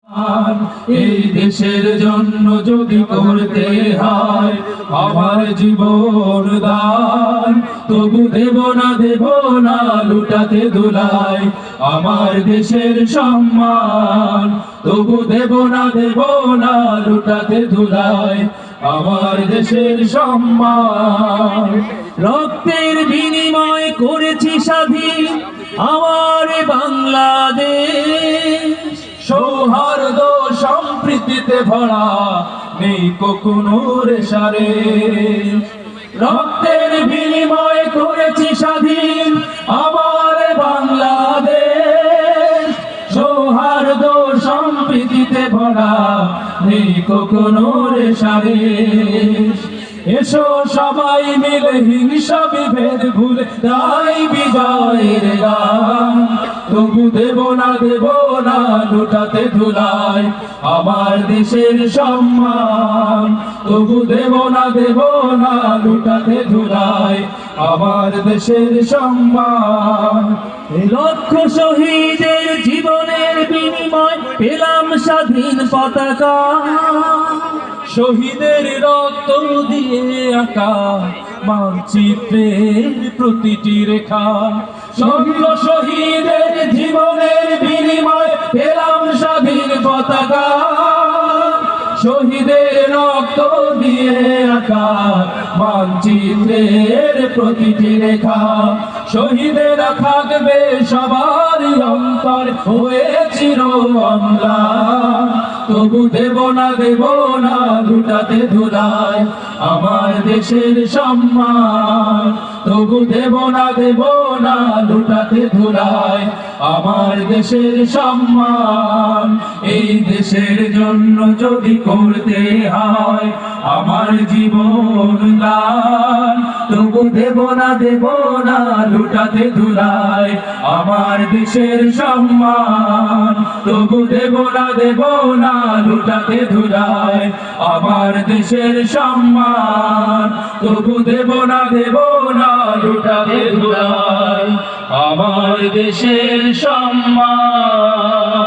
এই দেশের জন্য যদি করতে হয় আমার জীবন দান, তবু দেব না লুটাতে ধুলাই আমার দেশের সম্মান। তবু দেব না লুটাতে ধুলাই আমার দেশের সম্মান। রক্তের বিনিময় করেছি স্বাধীন আমার বাংলাদেশ, সৌহার্দ্য সম্প্রীতিতে ভরা নেই কখনো রেশারেশ। রক্তের বিনিময় করেছি স্বাধীন আমার বাংলাদেশ, সৌহার্দ্য সম্প্রীতিতে ভরা নেই কখনো রেশারেশ। এসো সবাই মিলে হিংসা বিভেদ ভুলে তাই বিজয়ের গান। তবু দেব না লুটাতে ধুলাই আমার দেশের সম্মান। তবু দেব না লুটাতে ধুলাই আমার দেশের সম্মান। লক্ষ শহীদের জীবনের বিনিময় পেলাম স্বাধীন পতাকা, শহীদের রক্ত দিয়ে আঁকা মানচিত্রের প্রতিটি রেখা। ষোলো শহীদের জীবনের বিনিময় পেলাম স্বাধীন পতাকা, শহীদের রক্ত দিয়ে আঁকা মানচিত্রের প্রতিটি রেখা। শহীদেরা থাকবে সবার অন্তর হয়ে চির অম্লান। তবু দেব না লুটাতে ধুলাই আমার দেশের সম্মান। তবু দেব না লুটাতে ধুলাই আমার দেশের সম্মান। এই দেশের জন্য যদি করতে হয় আমার জীবন দান, তবু দেব না লুটাতে ধুলাই আমার দেশের সম্মান। তবু দেব না লুটাতে ধুলাই আমার দেশের সম্মান। তবু দেব না লুটাতে ধুলাই আমার দেশের সম্মান।